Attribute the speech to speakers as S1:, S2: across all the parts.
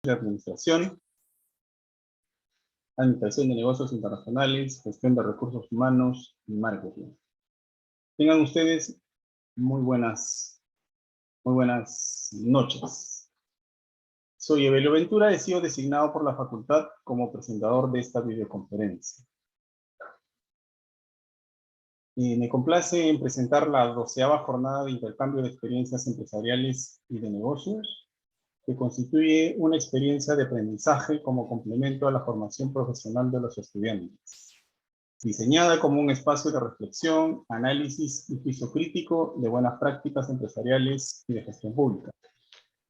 S1: de administración, administración de negocios internacionales, gestión de recursos humanos y marketing. Tengan ustedes muy buenas noches. Soy Evelio Ventura, he sido designado por la facultad como presentador de esta videoconferencia. Me complace en presentar la 12ª jornada de intercambio de experiencias empresariales y de negocios, que constituye una experiencia de aprendizaje como complemento a la formación profesional de los estudiantes, diseñada como un espacio de reflexión, análisis y juicio crítico de buenas prácticas empresariales y de gestión pública,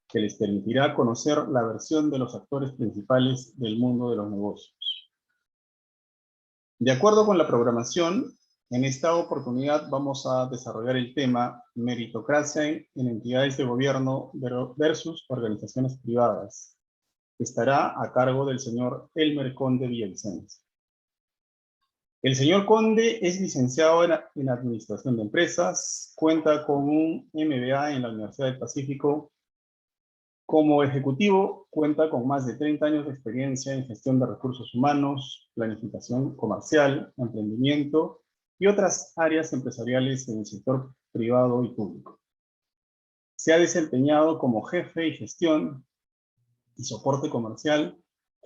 S1: que les permitirá conocer la versión de los actores principales del mundo de los negocios. De acuerdo con la programación, en esta oportunidad vamos a desarrollar el tema meritocracia en entidades de gobierno versus organizaciones privadas. Estará a cargo del señor Elmer Conde Villavicencio. El señor Conde es licenciado en Administración de Empresas, cuenta con un MBA en la Universidad del Pacífico. Como ejecutivo, cuenta con más de 30 años de experiencia en gestión de recursos humanos, planificación comercial, emprendimiento y otras áreas empresariales en el sector privado y público. Se ha desempeñado como jefe y gestión y soporte comercial,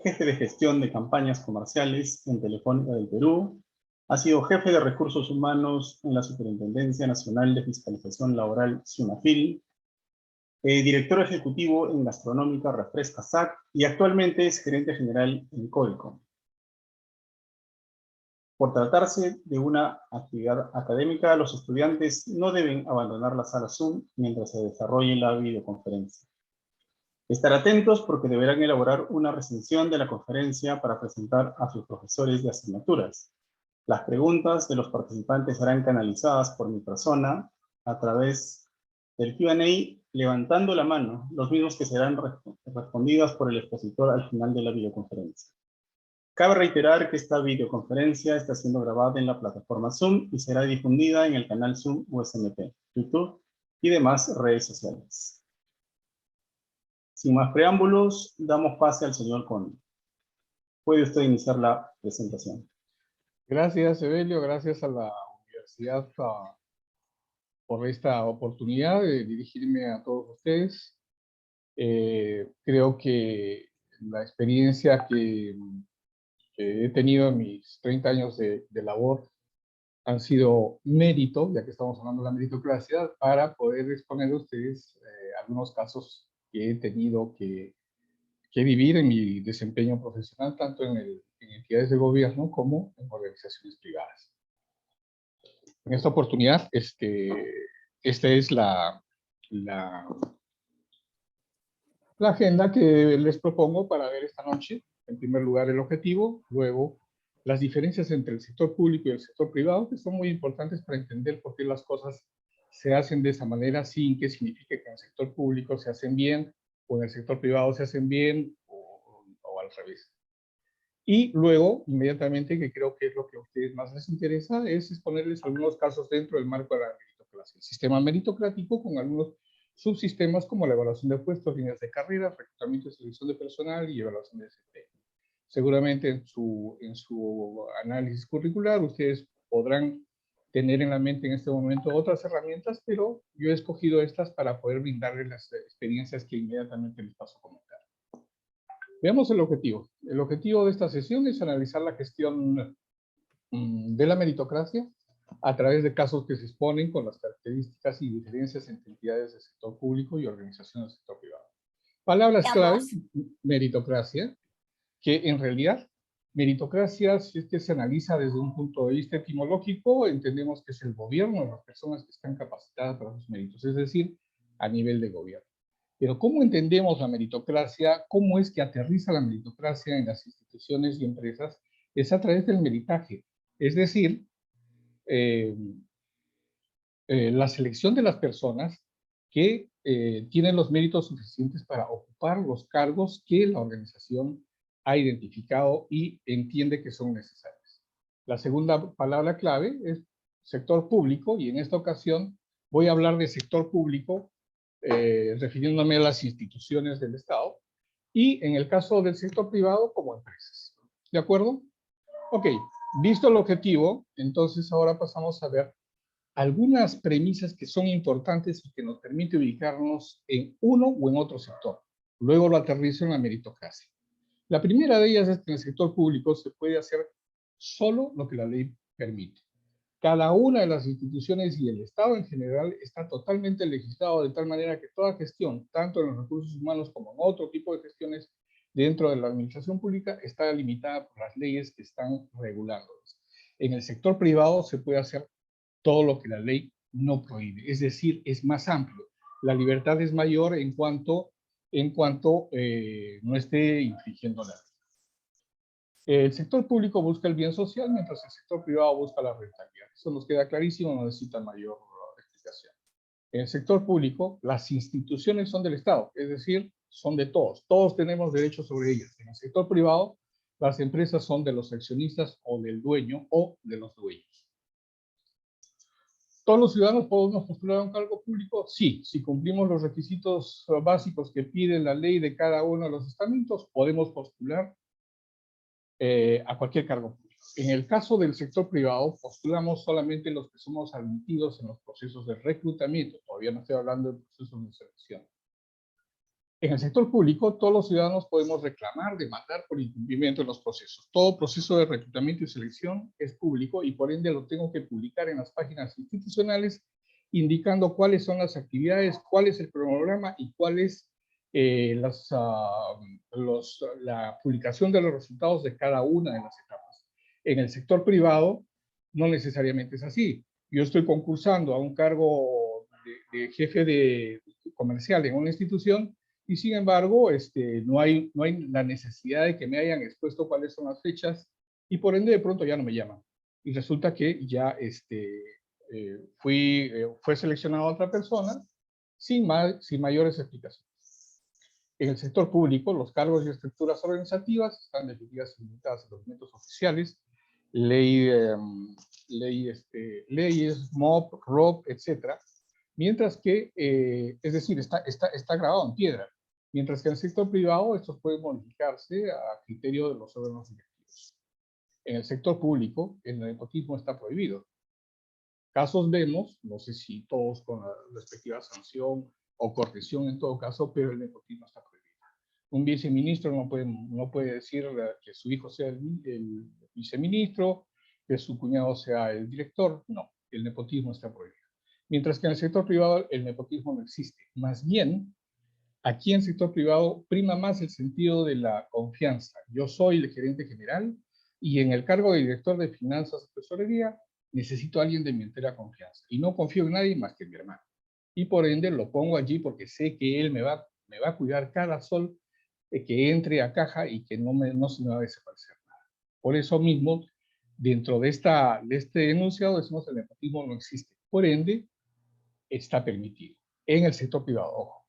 S1: jefe de gestión de campañas comerciales en Telefónica del Perú, ha sido jefe de recursos humanos en la Superintendencia Nacional de Fiscalización Laboral, SUNAFIL, director ejecutivo en Gastronómica Refresca SAC y actualmente es gerente general en Colcom. Por tratarse de una actividad académica, los estudiantes no deben abandonar la sala Zoom mientras se desarrolle la videoconferencia. Estar atentos porque deberán elaborar una recensión de la conferencia para presentar a sus profesores de asignaturas. Las preguntas de los participantes serán canalizadas por mi persona a través del Q&A levantando la mano, los mismos que serán respondidas por el expositor al final de la videoconferencia. Cabe reiterar que esta videoconferencia está siendo grabada en la plataforma Zoom y será difundida en el canal Zoom USMP, YouTube y demás redes sociales. Sin más preámbulos, damos pase al señor Conde. Puede usted iniciar la presentación.
S2: Gracias, Evelio. Gracias a la universidad por esta oportunidad de dirigirme a todos ustedes. Creo que la experiencia que he tenido en mis 30 años de labor han sido mérito, ya que estamos hablando de la meritocracia, para poder exponer a ustedes algunos casos que he tenido que vivir en mi desempeño profesional, tanto en entidades de gobierno como en organizaciones privadas. En esta oportunidad, esta es la agenda que les propongo para ver esta noche. En primer lugar, el objetivo, luego las diferencias entre el sector público y el sector privado, que son muy importantes para entender por qué las cosas se hacen de esa manera, sin que signifique que en el sector público se hacen bien, o en el sector privado se hacen bien, o al revés. Y luego, inmediatamente, que creo que es lo que a ustedes más les interesa, es exponerles algunos casos dentro del marco de la meritocracia. El sistema meritocrático con algunos subsistemas como la evaluación de puestos, líneas de carrera, reclutamiento y selección de personal y evaluación de desempeño. Seguramente en su análisis curricular ustedes podrán tener en la mente en este momento otras herramientas, pero yo he escogido estas para poder brindarles las experiencias que inmediatamente les paso a comentar. Veamos el objetivo. El objetivo de esta sesión es analizar la gestión de la meritocracia a través de casos que se exponen con las características y diferencias entre entidades del sector público y organizaciones del sector privado. Palabras clave, meritocracia, que en realidad meritocracia, si es que se analiza desde un punto de vista etimológico, entendemos que es el gobierno de las personas que están capacitadas para sus méritos, es decir, a nivel de gobierno. Pero ¿cómo entendemos la meritocracia? ¿Cómo es que aterriza la meritocracia en las instituciones y empresas? Es a través del meritaje, es decir, la selección de las personas que tienen los méritos suficientes para ocupar los cargos que la organización ha identificado y entiende que son necesarios. La segunda palabra clave es sector público, y en esta ocasión voy a hablar de sector público refiriéndome a las instituciones del Estado, y en el caso del sector privado como empresas. ¿De acuerdo? Ok, visto el objetivo, entonces ahora pasamos a ver algunas premisas que son importantes y que nos permite ubicarnos en uno o en otro sector. Luego lo aterrizo en la meritocracia. La primera de ellas es que en el sector público se puede hacer solo lo que la ley permite. Cada una de las instituciones y el Estado en general está totalmente legislado de tal manera que toda gestión, tanto en los recursos humanos como en otro tipo de gestiones dentro de la administración pública, está limitada por las leyes que están regulándolas. En el sector privado se puede hacer todo lo que la ley no prohíbe, es decir, es más amplio. La libertad es mayor en cuanto no esté infringiendo la ley. El sector público busca el bien social, mientras el sector privado busca la rentabilidad. Eso nos queda clarísimo, no necesita mayor explicación. En el sector público, las instituciones son del Estado, es decir, son de todos. Todos tenemos derechos sobre ellas. En el sector privado, las empresas son de los accionistas o del dueño o de los dueños. ¿Todos los ciudadanos podemos postular a un cargo público? Sí, si cumplimos los requisitos básicos que pide la ley de cada uno de los estamentos, podemos postular a cualquier cargo público. En el caso del sector privado, postulamos solamente los que somos admitidos en los procesos de reclutamiento. Todavía no estoy hablando de procesos de selección. En el sector público, todos los ciudadanos podemos reclamar, demandar por incumplimiento en los procesos. Todo proceso de reclutamiento y selección es público y por ende lo tengo que publicar en las páginas institucionales indicando cuáles son las actividades, cuál es el cronograma y cuál es la publicación de los resultados de cada una de las etapas. En el sector privado no necesariamente es así. Yo estoy concursando a un cargo de jefe de comercial en una institución y sin embargo no hay la necesidad de que me hayan expuesto cuáles son las fechas y por ende de pronto ya no me llaman. Y resulta que ya fue seleccionada otra persona sin mayores explicaciones. En el sector público, los cargos y estructuras organizativas están definidas y limitadas en documentos oficiales, leyes, MOP, ROP, etc. Mientras que, es decir, está grabado en piedra. Mientras que en el sector privado, estos pueden modificarse a criterio de los órganos directivos. En el sector público, el nepotismo está prohibido. Casos vemos, no sé si todos con la respectiva sanción o corrección en todo caso, pero el nepotismo está prohibido. Un viceministro no puede decir que su hijo sea el viceministro, que su cuñado sea el director. No, el nepotismo está prohibido. Mientras que en el sector privado el nepotismo no existe. Más bien, aquí en el sector privado prima más el sentido de la confianza. Yo soy el gerente general y en el cargo de director de finanzas y tesorería necesito a alguien de mi entera confianza. Y no confío en nadie más que en mi hermano. Y por ende lo pongo allí porque sé que él me va a cuidar cada sol que entre a caja y que no se me va a desaparecer nada. Por eso mismo, dentro de este enunciado decimos que el nepotismo no existe. Por ende, está permitido. En el sector privado, ojo.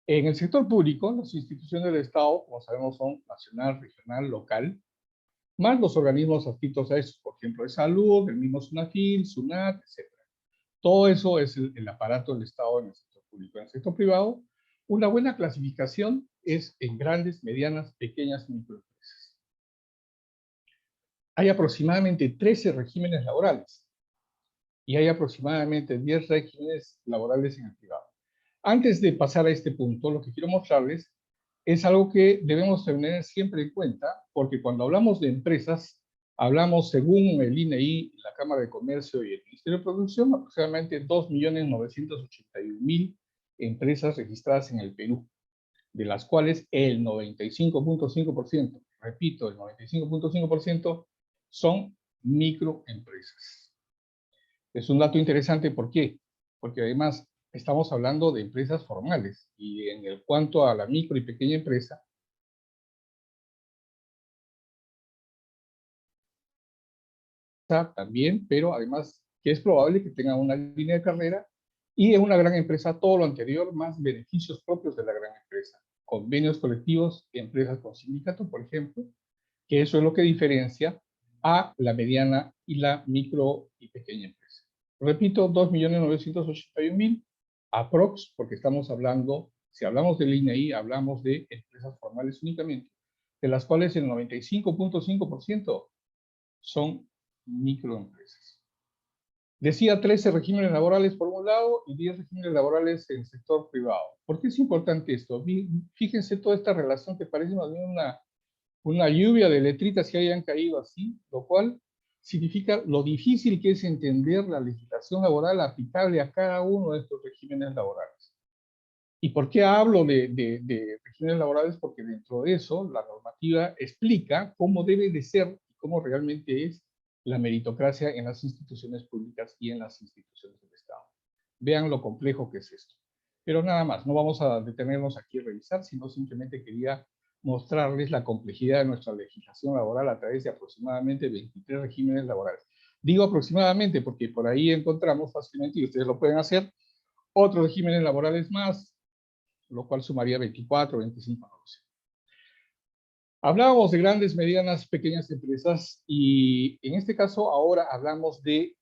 S2: En el sector público, las instituciones del Estado, como sabemos, son nacional, regional, local, más los organismos adscritos a eso, por ejemplo, de salud, el mismo SUNAFIL, SUNAT, etc. Todo eso es el aparato del Estado en el sector público. En el sector privado, una buena clasificación es en grandes, medianas, pequeñas y microempresas. Hay aproximadamente 13 regímenes laborales y hay aproximadamente 10 regímenes laborales en el privado. Antes de pasar a este punto, lo que quiero mostrarles es algo que debemos tener siempre en cuenta, porque cuando hablamos de empresas, hablamos, según el INEI, la Cámara de Comercio y el Ministerio de Producción, aproximadamente 2.981.000 empresas registradas en el Perú, de las cuales el 95.5%, repito, el 95.5% son microempresas. Es un dato interesante, ¿por qué? Porque además estamos hablando de empresas formales y en el cuanto a la micro y pequeña empresa, también, pero además que es probable que tenga una línea de carrera y es una gran empresa, todo lo anterior, más beneficios propios de la gran empresa, convenios colectivos, empresas con sindicato, por ejemplo, que eso es lo que diferencia a la mediana y la micro y pequeña empresa. Repito, 2.981.000 aprox, porque estamos hablando Si hablamos del INEI, hablamos de empresas formales únicamente, de las cuales el 95.5% son microempresas. Decía 13 regímenes laborales por un lado y 10 regímenes laborales en el sector privado. ¿Por qué es importante esto? Fíjense toda esta relación que parece más bien una lluvia de letritas que hayan caído así, lo cual significa lo difícil que es entender la legislación laboral aplicable a cada uno de estos regímenes laborales. ¿Y por qué hablo de regímenes laborales? Porque dentro de eso la normativa explica cómo debe de ser y cómo realmente es la meritocracia en las instituciones públicas y en las instituciones del Estado. Vean lo complejo que es esto. Pero nada más, no vamos a detenernos aquí a revisar, sino simplemente quería mostrarles la complejidad de nuestra legislación laboral a través de aproximadamente 23 regímenes laborales. Digo aproximadamente porque por ahí encontramos fácilmente, y ustedes lo pueden hacer, otros regímenes laborales más, lo cual sumaría 24, 25, no lo sé. Hablábamos de grandes, medianas, pequeñas empresas y en este caso ahora hablamos de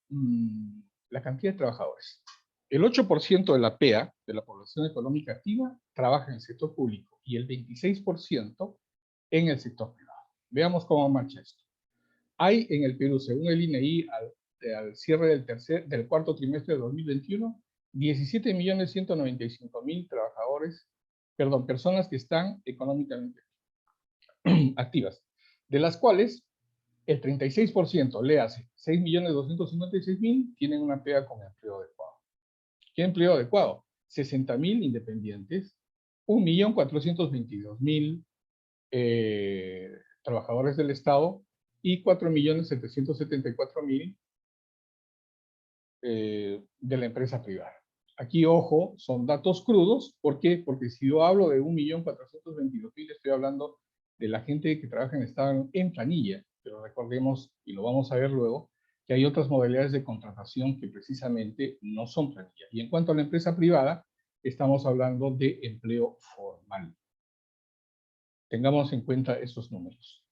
S2: la cantidad de trabajadores. El 8% de la PEA, de la población económica activa, trabaja en el sector público y el 26% en el sector privado. Veamos cómo marcha esto. Hay en el Perú, según el INEI, al cierre del cuarto trimestre de 2021, 17.195.000 trabajadores, personas que están económicamente activas, de las cuales el 36%, léase, 6.256.000 tienen una PEA con empleo adecuado. ¿Qué empleo adecuado? 60.000 independientes, 1.422.000 trabajadores del Estado y 4.774.000 de la empresa privada. Aquí, ojo, son datos crudos. ¿Por qué? Porque si yo hablo de 1.422.000, estoy hablando de la gente que trabaja en el Estado en planilla. Pero recordemos, y lo vamos a ver luego, que hay otras modalidades de contratación que precisamente no son planilla. Y en cuanto a la empresa privada, estamos hablando de empleo formal. Tengamos en cuenta esos números.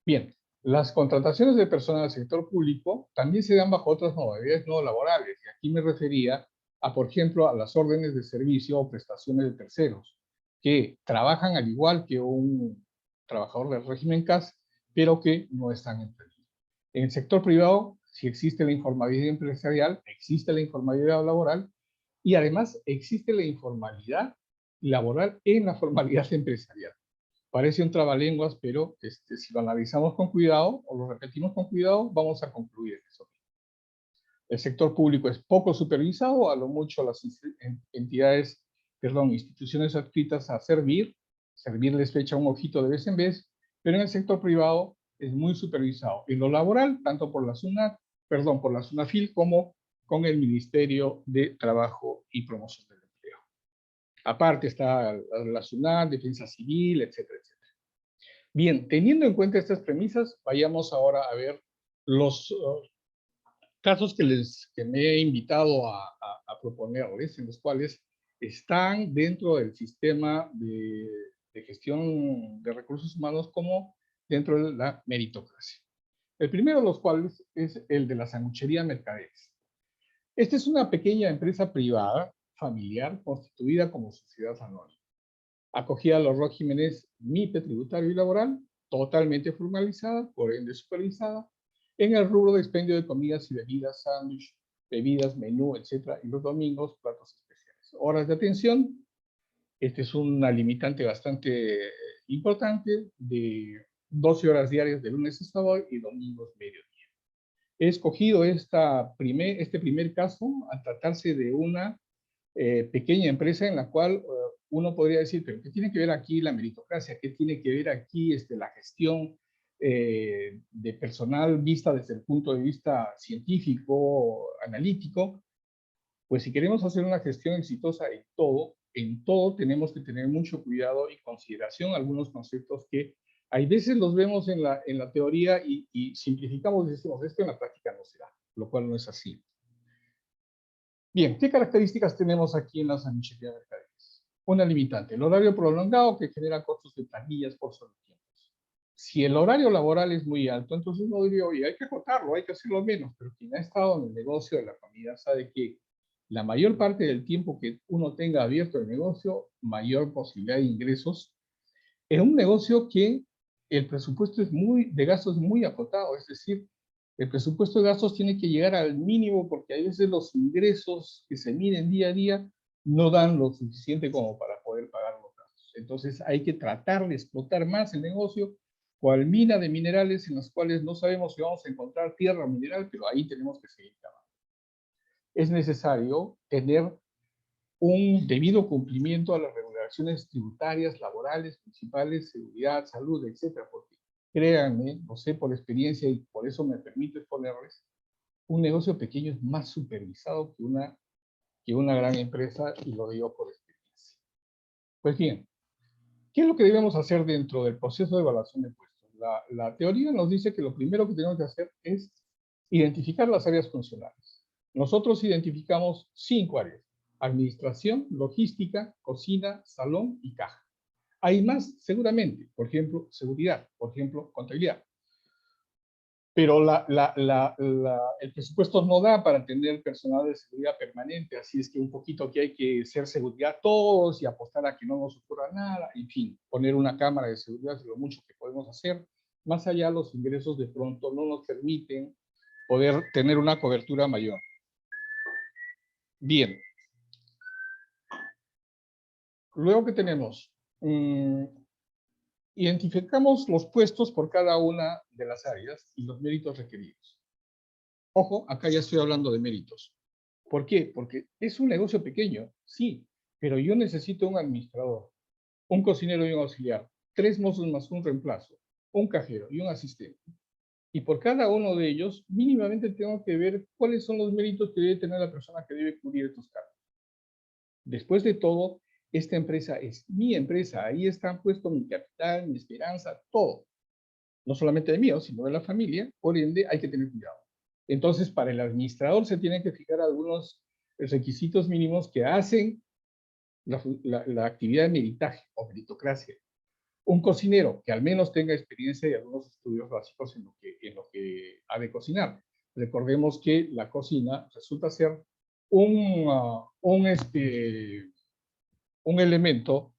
S2: Bien, las contrataciones de personal del sector público también se dan bajo otras modalidades no laborales. Y aquí me refería a, por ejemplo, a las órdenes de servicio o prestaciones de terceros, que trabajan al igual que un trabajador del régimen CAS, pero que no están en planilla. En el sector privado, si existe la informalidad empresarial, existe la informalidad laboral y además existe la informalidad laboral en la formalidad empresarial. Parece un trabalenguas, pero si lo analizamos con cuidado o lo repetimos con cuidado, vamos a concluir en eso. El sector público es poco supervisado, a lo mucho las instituciones adscritas a servirles fecha un ojito de vez en vez, pero en el sector privado es muy supervisado. En lo laboral, tanto por la SUNAFIL como con el Ministerio de Trabajo y Promoción del Empleo. Aparte está la SUNAT, Defensa Civil, etcétera, etcétera. Bien, teniendo en cuenta estas premisas, vayamos ahora a ver los casos que me he invitado a proponerles, en los cuales están dentro del sistema de gestión de recursos humanos como dentro de la meritocracia. El primero de los cuales es el de la sanguchería Mercaderes. Esta es una pequeña empresa privada, familiar, constituida como sociedad anónima. Acogida a los regímenes MIPE, tributario y laboral, totalmente formalizada, por ende supervisada, en el rubro de expendio de comidas y bebidas, sándwich, bebidas, menú, etc. Y los domingos, platos especiales. Horas de atención, este es una limitante bastante importante, de 12 horas diarias de lunes a sábado y domingos mediodía. He escogido este primer caso al tratarse de una pequeña empresa en la cual uno podría decir, pero ¿qué tiene que ver aquí la meritocracia? ¿Qué tiene que ver aquí la gestión de personal vista desde el punto de vista científico, analítico? Pues si queremos hacer una gestión exitosa en todo tenemos que tener mucho cuidado y consideración algunos conceptos que hay veces los vemos en la teoría y simplificamos y decimos, esto en la práctica no se da, lo cual no es así. Bien, ¿qué características tenemos aquí en la sanguchería Mercaderes? Una limitante, el horario prolongado que genera costos de planillas por sobretiempos. Si el horario laboral es muy alto, entonces uno diría, oye, hay que acotarlo, hay que hacerlo menos, pero quien ha estado en el negocio de la comida sabe que La mayor parte del tiempo que uno tenga abierto el negocio, mayor posibilidad de ingresos. En un negocio que el presupuesto de gastos es muy acotado, es decir, el presupuesto de gastos tiene que llegar al mínimo porque a veces los ingresos que se miden día a día no dan lo suficiente como para poder pagar los gastos. Entonces hay que tratar de explotar más el negocio, cual mina de minerales en las cuales no sabemos si vamos a encontrar tierra o mineral, pero ahí tenemos que seguir trabajando. Es necesario tener un debido cumplimiento a las regulaciones tributarias, laborales, principales, seguridad, salud, etcétera, porque créanme, lo sé por experiencia y por eso me permito exponerles, un negocio pequeño es más supervisado que una gran empresa, y lo digo por experiencia. Pues bien, ¿qué es lo que debemos hacer dentro del proceso de evaluación de puestos? La teoría nos dice que lo primero que tenemos que hacer es identificar las áreas funcionales. Nosotros identificamos 5 áreas: administración, logística, cocina, salón y caja. Hay más, seguramente, por ejemplo, seguridad, por ejemplo, contabilidad. Pero el presupuesto no da para tener personal de seguridad permanente, así es que un poquito que hay que hacer seguridad todos y apostar a que no nos ocurra nada, en fin, poner una cámara de seguridad es lo mucho que podemos hacer. Más allá, los ingresos de pronto no nos permiten poder tener una cobertura mayor. Bien. Luego que tenemos, identificamos los puestos por cada una de las áreas y los méritos requeridos. Ojo, acá ya estoy hablando de méritos. ¿Por qué? Porque es un negocio pequeño, sí, pero yo necesito un administrador, un cocinero y un auxiliar, 3 mozos más un reemplazo, un cajero y un asistente. Y por cada uno de ellos, mínimamente tengo que ver cuáles son los méritos que debe tener la persona que debe cubrir estos cargos. Después de todo, esta empresa es mi empresa, ahí está puesto mi capital, mi esperanza, todo. No solamente de mío, sino de la familia, por ende hay que tener cuidado. Entonces, para el administrador se tienen que fijar algunos requisitos mínimos que hacen la actividad de meritaje o meritocracia. Un cocinero que al menos tenga experiencia y algunos estudios básicos en lo que ha de cocinar. Recordemos que la cocina resulta ser un elemento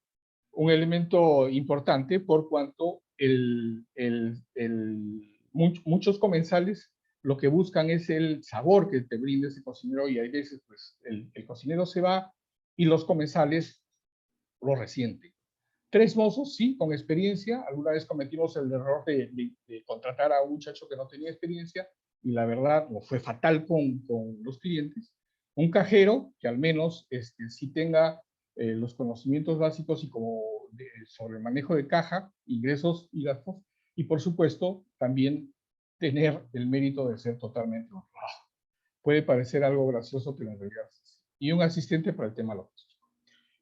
S2: importante por cuanto muchos comensales lo que buscan es el sabor que te brinda ese cocinero, y hay veces pues el cocinero se va y los comensales lo resienten. 3 mozos, sí, con experiencia. Alguna vez cometimos el error de contratar a un muchacho que no tenía experiencia y la verdad no fue fatal con los clientes. Un cajero que al menos sí tenga los conocimientos básicos y sobre el manejo de caja, ingresos y gastos, y por supuesto también tener el mérito de ser totalmente honrado. Puede parecer algo gracioso, pero en realidad es. Y un asistente para el tema logístico.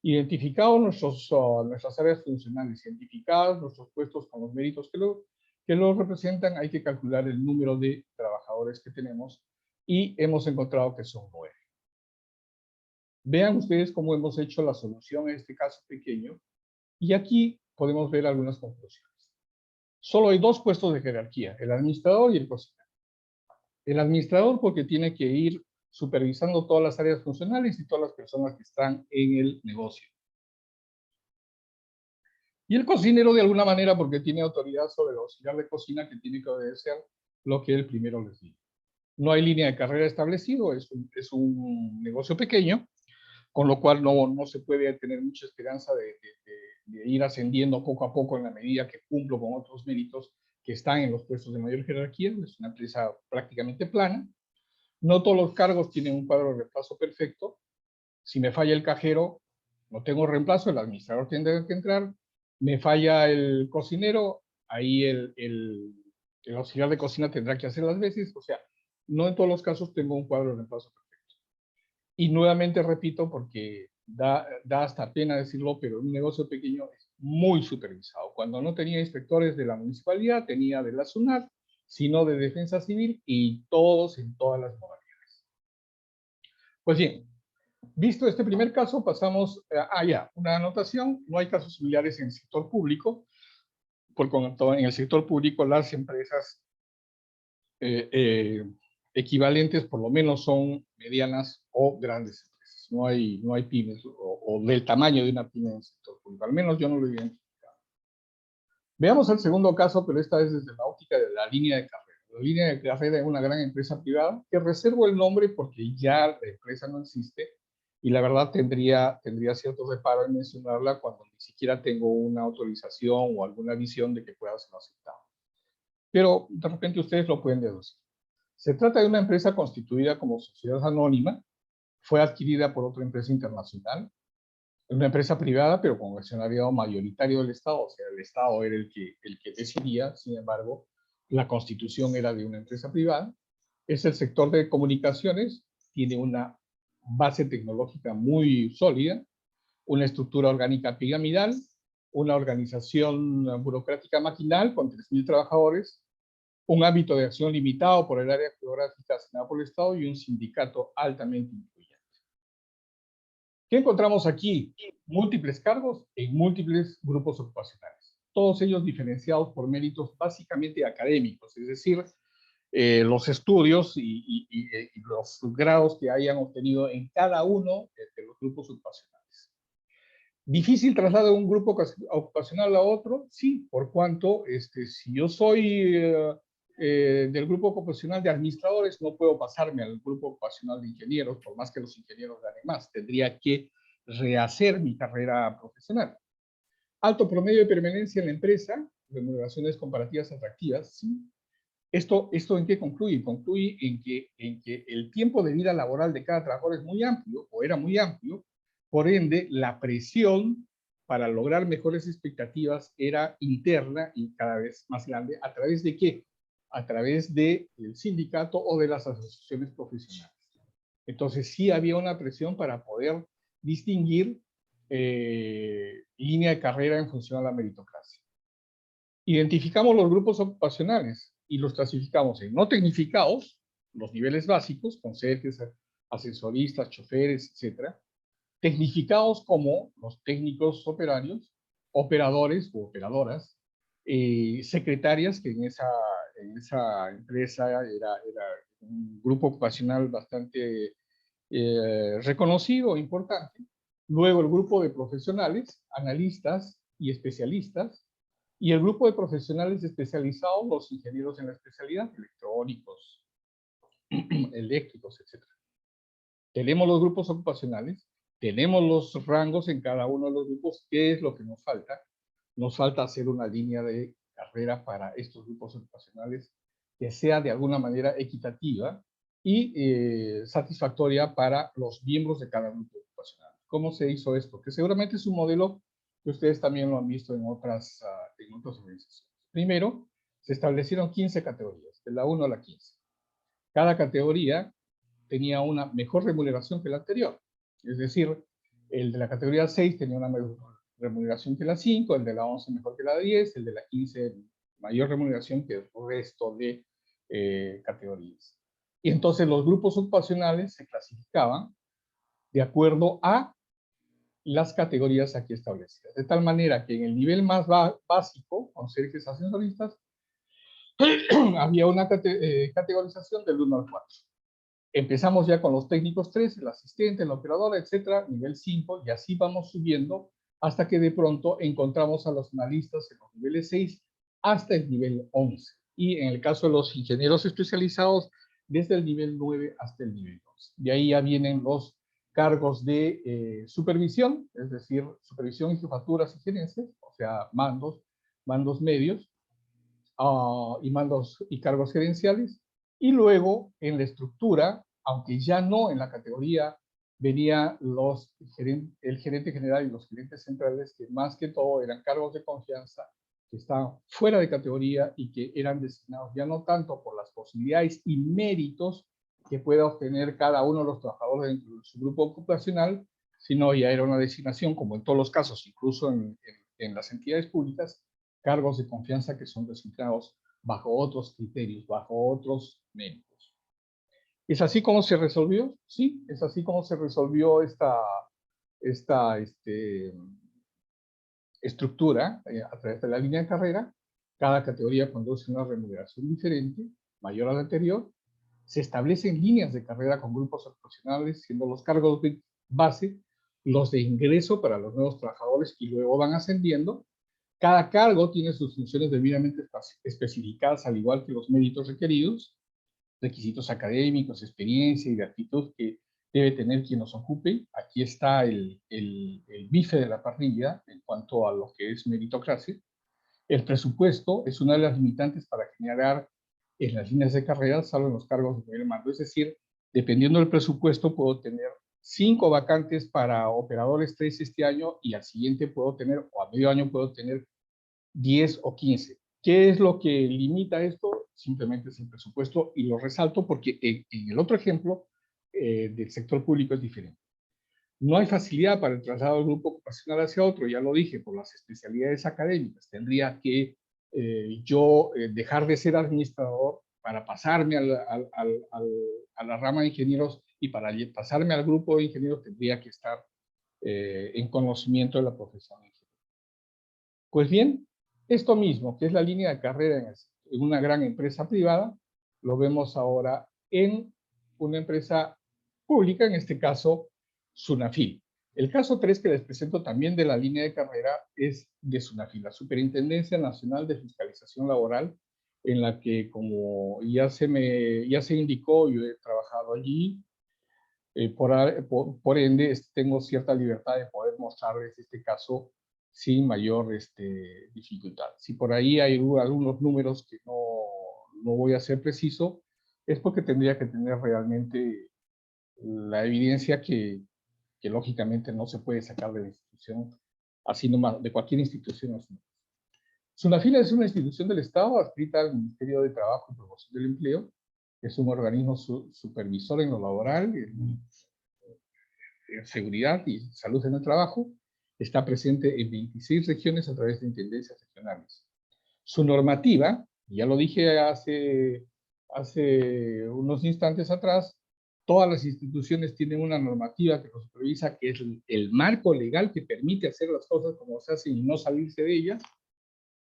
S2: Identificados nuestras áreas funcionales, identificados nuestros puestos con los méritos que lo representan, hay que calcular el número de trabajadores que tenemos y hemos encontrado que son 9. Vean ustedes cómo hemos hecho la solución en este caso pequeño, y aquí podemos ver algunas conclusiones. Solo hay 2 puestos de jerarquía, el administrador y el cocinero. El administrador porque tiene que ir supervisando todas las áreas funcionales y todas las personas que están en el negocio. Y el cocinero de alguna manera porque tiene autoridad sobre el auxiliar de cocina que tiene que obedecer lo que él primero les dice. No hay línea de carrera establecido, es un negocio pequeño, con lo cual no se puede tener mucha esperanza de ir ascendiendo poco a poco en la medida que cumplo con otros méritos que están en los puestos de mayor jerarquía. Es una empresa prácticamente plana. No todos los cargos tienen un cuadro de reemplazo perfecto. Si me falla el cajero, no tengo reemplazo, el administrador tendrá que entrar. Me falla el cocinero, ahí el auxiliar de cocina tendrá que hacer las veces. O sea, no en todos los casos tengo un cuadro de reemplazo perfecto. Y nuevamente repito, porque da hasta pena decirlo, pero un negocio pequeño es muy supervisado. Cuando no tenía inspectores de la municipalidad, tenía de la SUNAT, sino de Defensa Civil, y todos en todas las modalidades. Pues bien, visto este primer caso, pasamos a una anotación. No hay casos similares en el sector público, por cuanto en el sector público las empresas equivalentes por lo menos son medianas o grandes empresas. empresas. No hay pymes o del tamaño de una pyme en el sector público. Al menos yo no lo he identificado. Veamos el segundo caso, pero esta vez desde la óptica de la línea de carrera. La línea de carrera es una gran empresa privada que reservo el nombre porque ya la empresa no existe y la verdad tendría cierto reparo en mencionarla cuando ni siquiera tengo una autorización o alguna visión de que pueda ser aceptado. Pero de repente ustedes lo pueden deducir. Se trata de una empresa constituida como sociedad anónima, fue adquirida por otra empresa internacional, una empresa privada, pero con accionariado mayoritario del Estado, o sea, el Estado era el que decidía, sin embargo, la constitución era de una empresa privada. Es el sector de comunicaciones, tiene una base tecnológica muy sólida, una estructura orgánica piramidal, una organización burocrática maquinal con 3.000 trabajadores, un ámbito de acción limitado por el área geográfica asignada por el Estado y un sindicato altamente influyente. ¿Qué encontramos aquí? Múltiples cargos en múltiples grupos ocupacionales, todos ellos diferenciados por méritos básicamente académicos, es decir, los estudios y los grados que hayan obtenido en cada uno de los grupos ocupacionales. ¿Difícil traslado de un grupo ocupacional a otro? Sí, por cuanto si yo soy del grupo ocupacional de administradores, no puedo pasarme al grupo ocupacional de ingenieros, por más que los ingenieros ganen más. Tendría que rehacer mi carrera profesional. Alto promedio de permanencia en la empresa, remuneraciones comparativas atractivas, sí. ¿Esto en qué concluye? Concluye en que el tiempo de vida laboral de cada trabajador es muy amplio, o era muy amplio, por ende, la presión para lograr mejores expectativas era interna y cada vez más grande. ¿A través de qué? A través del sindicato o de las asociaciones profesionales. Entonces, sí había una presión para poder distinguir línea de carrera en función a la meritocracia. Identificamos los grupos ocupacionales y los clasificamos en no tecnificados, los niveles básicos, conserjes, asesoristas, choferes, etc. Tecnificados como los técnicos operarios, operadores u operadoras, secretarias, que en esa empresa era un grupo ocupacional bastante reconocido, importante. Luego el grupo de profesionales, analistas y especialistas, y el grupo de profesionales especializados, los ingenieros en la especialidad, electrónicos, eléctricos, etc. Tenemos los grupos ocupacionales, tenemos los rangos en cada uno de los grupos. ¿Qué es lo que nos falta? Nos falta hacer una línea de carrera para estos grupos ocupacionales que sea de alguna manera equitativa y satisfactoria para los miembros de cada grupo ocupacional. ¿Cómo se hizo esto? Que seguramente es un modelo que ustedes también lo han visto en otras organizaciones. Primero, se establecieron 15 categorías, de la 1 a la 15. Cada categoría tenía una mejor remuneración que la anterior. Es decir, el de la categoría 6 tenía una mejor remuneración que la 5, el de la 11 mejor que la 10, el de la 15 mayor remuneración que el resto de categorías. Y entonces los grupos ocupacionales se clasificaban de acuerdo a las categorías aquí establecidas. De tal manera que en el nivel más básico, conserjes ascensoristas, había una categorización del 1 al 4. Empezamos ya con los técnicos 3, el asistente, el operador, etcétera, nivel 5, y así vamos subiendo hasta que de pronto encontramos a los analistas en los niveles 6 hasta el nivel 11. Y en el caso de los ingenieros especializados, desde el nivel 9 hasta el nivel 11. De ahí ya vienen los cargos de supervisión, es decir, supervisión y jefaturas y gerencias, o sea, mandos medios, y mandos y cargos gerenciales. Y luego, en la estructura, aunque ya no en la categoría, venía el gerente general y los gerentes centrales, que más que todo eran cargos de confianza, que estaban fuera de categoría y que eran designados ya no tanto por las posibilidades y méritos que pueda obtener cada uno de los trabajadores dentro de su grupo ocupacional, sino ya era una designación, como en todos los casos, incluso en las entidades públicas, cargos de confianza que son designados bajo otros criterios, bajo otros méritos. ¿Es así como se resolvió? Sí, es así como se resolvió esta estructura a través de la línea de carrera. Cada categoría conduce una remuneración diferente, mayor a la anterior. Se establecen líneas de carrera con grupos profesionales, siendo los cargos base, los de ingreso para los nuevos trabajadores y luego van ascendiendo. Cada cargo tiene sus funciones debidamente especificadas, al igual que los méritos requeridos, requisitos académicos, experiencia y de actitud que debe tener quien nos ocupe. Aquí está el bife de la parrilla en cuanto a lo que es meritocracia. El presupuesto es una de las limitantes para generar en las líneas de carrera, salvo en los cargos de primer mando. Es decir, dependiendo del presupuesto, puedo tener 5 vacantes para operadores 3 este año y al siguiente puedo tener, o a medio año puedo tener 10 o 15. ¿Qué es lo que limita esto? Simplemente es el presupuesto y lo resalto porque en el otro ejemplo del sector público es diferente. No hay facilidad para el traslado del grupo ocupacional hacia otro, ya lo dije, por las especialidades académicas. Tendría que yo dejar de ser administrador para pasarme a la rama de ingenieros y para pasarme al grupo de ingenieros tendría que estar en conocimiento de la profesión de ingeniero. Pues bien, esto mismo, que es la línea de carrera en una gran empresa privada, lo vemos ahora en una empresa pública, en este caso, SUNAFIL. El caso 3 que les presento también de la línea de carrera es de SUNAFIL, la Superintendencia Nacional de Fiscalización Laboral, en la que, como ya se indicó, yo he trabajado allí, por ende, tengo cierta libertad de poder mostrarles este caso sin mayor dificultad. Si por ahí hay algunos números que no voy a ser preciso, es porque tendría que tener realmente la evidencia que lógicamente no se puede sacar de la institución, así nomás, de cualquier institución así. SUNAFIL es una institución del Estado adscrita al Ministerio de Trabajo y Promoción del Empleo, que es un organismo supervisor en lo laboral, seguridad y salud en el trabajo, está presente en 26 regiones a través de intendencias regionales. Su normativa, ya lo dije hace unos instantes atrás, todas las instituciones tienen una normativa que los supervisa, que es el marco legal que permite hacer las cosas como se hacen y no salirse de ellas.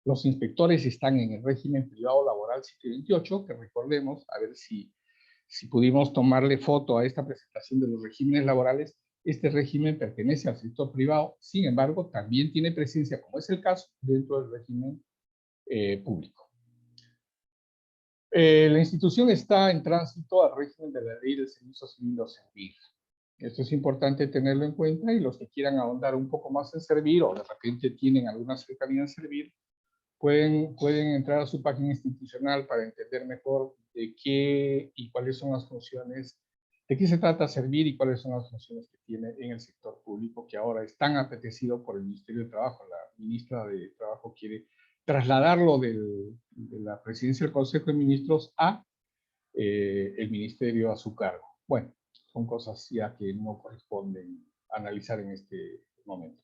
S2: Los inspectores están en el régimen privado laboral 728, que recordemos, a ver si pudimos tomarle foto a esta presentación de los regímenes laborales. Este régimen pertenece al sector privado, sin embargo, también tiene presencia, como es el caso, dentro del régimen público. La institución está en tránsito al régimen de la ley del servicio civil o servir. Esto es importante tenerlo en cuenta y los que quieran ahondar un poco más en servir o de repente tienen alguna cercanía en servir, pueden entrar a su página institucional para entender mejor de qué y cuáles son las funciones, de qué se trata servir y cuáles son las funciones que tiene en el sector público, que ahora es tan apetecido por el Ministerio de Trabajo. La ministra de Trabajo quiere trasladarlo de la presidencia del Consejo de Ministros a el ministerio a su cargo. Bueno, son cosas ya que no corresponden analizar en este momento.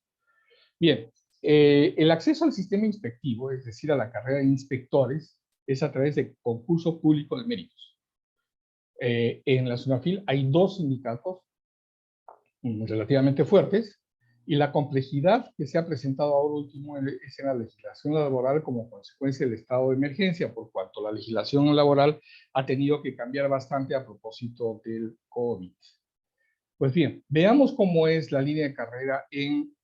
S2: Bien, el acceso al sistema inspectivo, es decir, a la carrera de inspectores, es a través de concurso público de méritos. En la SUNAFIL hay 2 sindicatos relativamente fuertes, y la complejidad que se ha presentado ahora último es en la legislación laboral como consecuencia del estado de emergencia, por cuanto la legislación laboral ha tenido que cambiar bastante a propósito del COVID. Pues bien, veamos cómo es la línea de carrera en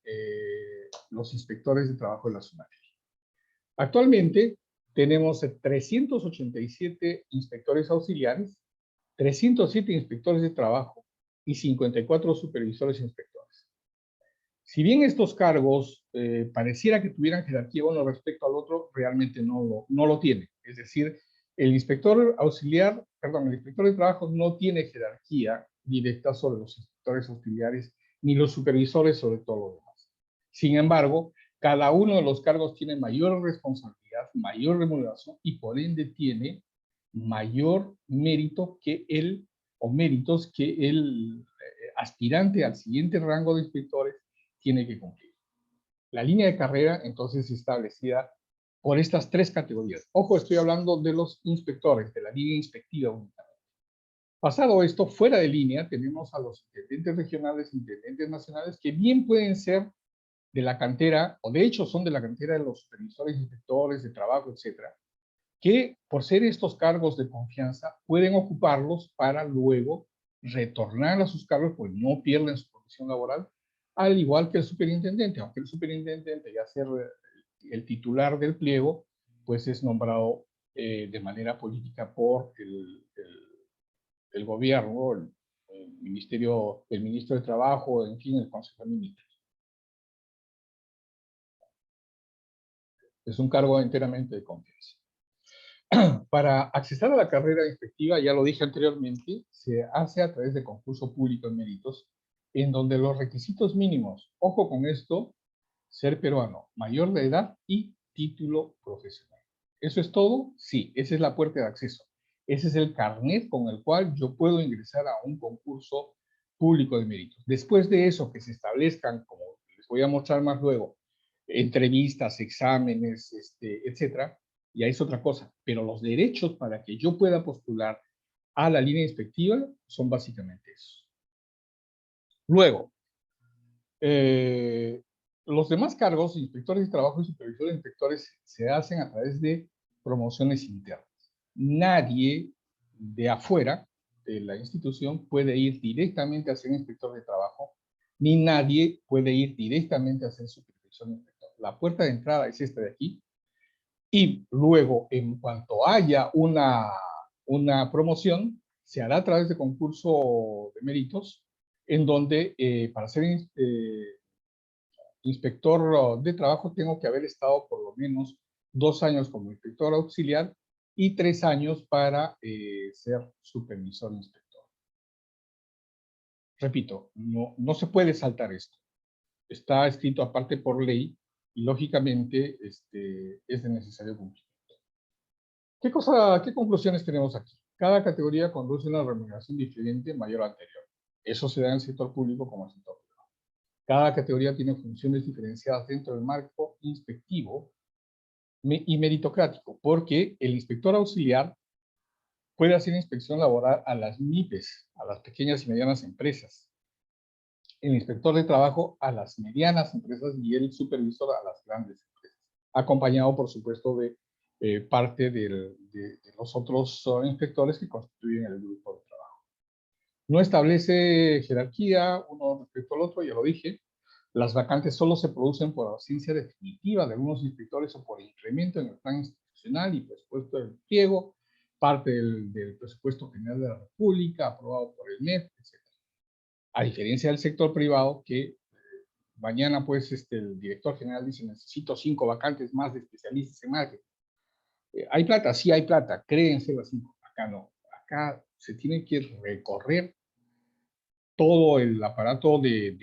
S2: los inspectores de trabajo de la SUNAFIL. Actualmente tenemos 387 inspectores auxiliares, 307 inspectores de trabajo y 54 supervisores e inspectores. Si bien estos cargos pareciera que tuvieran jerarquía uno respecto al otro, realmente no lo tiene. Es decir, el inspector auxiliar, perdón, el inspector de trabajo no tiene jerarquía directa sobre los inspectores auxiliares ni los supervisores sobre todo lo demás. Sin embargo, cada uno de los cargos tiene mayor responsabilidad, mayor remuneración y por ende tiene mayor mérito que él, o méritos que el aspirante al siguiente rango de inspectores tiene que cumplir. La línea de carrera entonces es establecida por estas 3 categorías. Ojo, estoy hablando de los inspectores, de la línea inspectiva únicamente. Pasado esto, fuera de línea, tenemos a los intendentes regionales, intendentes nacionales, que bien pueden ser de la cantera, o de hecho son de la cantera de los supervisores, inspectores de trabajo, etcétera, que por ser estos cargos de confianza pueden ocuparlos para luego retornar a sus cargos, pues no pierden su condición laboral, al igual que el superintendente, aunque el superintendente, ya ser el titular del pliego, pues es nombrado de manera política por el gobierno, el ministerio, el ministro de Trabajo, en fin, el Consejo de Ministros. Es un cargo enteramente de confianza. Para acceder a la carrera inspectiva, ya lo dije anteriormente, se hace a través de concurso público en méritos, en donde los requisitos mínimos, ojo con esto, ser peruano, mayor de edad y título profesional. ¿Eso es todo? Sí, esa es la puerta de acceso. Ese es el carnet con el cual yo puedo ingresar a un concurso público de méritos. Después de eso, que se establezcan, como les voy a mostrar más luego, entrevistas, exámenes, etcétera, ya es otra cosa. Pero los derechos para que yo pueda postular a la línea inspectiva son básicamente esos. Luego, los demás cargos, inspectores de trabajo y supervisores de inspectores, se hacen a través de promociones internas. Nadie de afuera de la institución puede ir directamente a ser inspector de trabajo, ni nadie puede ir directamente a ser supervisor de inspector. La puerta de entrada es esta de aquí, y luego, en cuanto haya una promoción, se hará a través de concurso de méritos, en donde para ser inspector de trabajo tengo que haber estado por lo menos 2 años como inspector auxiliar y 3 años para ser supervisor inspector. Repito, no se puede saltar esto. Está escrito aparte por ley y lógicamente es de necesario cumplir. ¿Qué conclusiones tenemos aquí? Cada categoría conduce a una remuneración diferente mayor o anterior. Eso se da en el sector público como en el sector privado. Cada categoría tiene funciones diferenciadas dentro del marco inspectivo y meritocrático, porque el inspector auxiliar puede hacer inspección laboral a las MIPES, a las pequeñas y medianas empresas. El inspector de trabajo a las medianas empresas y el supervisor a las grandes empresas, acompañado, por supuesto, de parte de los otros inspectores que constituyen el grupo de trabajo. No establece jerarquía uno respecto al otro, ya lo dije. Las vacantes solo se producen por ausencia definitiva de algunos inspectores o por incremento en el plan institucional y presupuesto del pliego, parte del presupuesto general de la República, aprobado por el MEF, etc. A diferencia del sector privado, que mañana pues el director general dice necesito 5 vacantes más de especialistas en marketing. ¿Hay plata? Sí hay plata, créense las 5. Acá no. Acá se tiene que recorrer todo el aparato de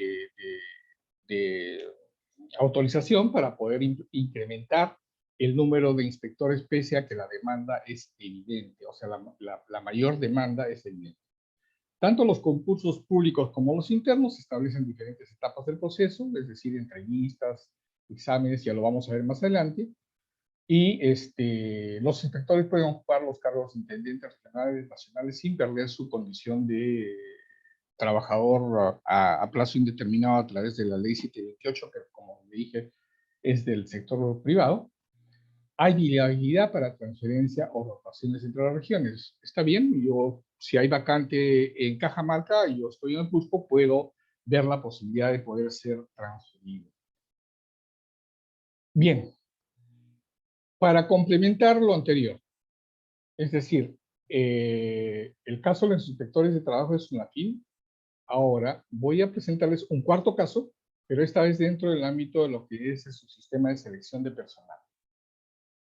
S2: autorización para poder incrementar el número de inspectores pese a que la demanda es evidente, o sea, la mayor demanda es evidente. Tanto los concursos públicos como los internos establecen diferentes etapas del proceso, es decir, entrevistas, exámenes, ya lo vamos a ver más adelante, y los inspectores pueden ocupar los cargos de intendentes regionales, nacionales, sin perder su condición de trabajador a plazo indeterminado a través de la ley 728, que como le dije es del sector privado. Hay viabilidad para transferencia o rotaciones entre las regiones. Está bien, yo si hay vacante en Cajamarca y yo estoy en el Cusco, puedo ver la posibilidad de poder ser transferido. Bien, para complementar lo anterior, es decir, el caso de los inspectores de trabajo de SUNAFIN. Ahora voy a presentarles un cuarto caso, pero esta vez dentro del ámbito de lo que es su sistema de selección de personal.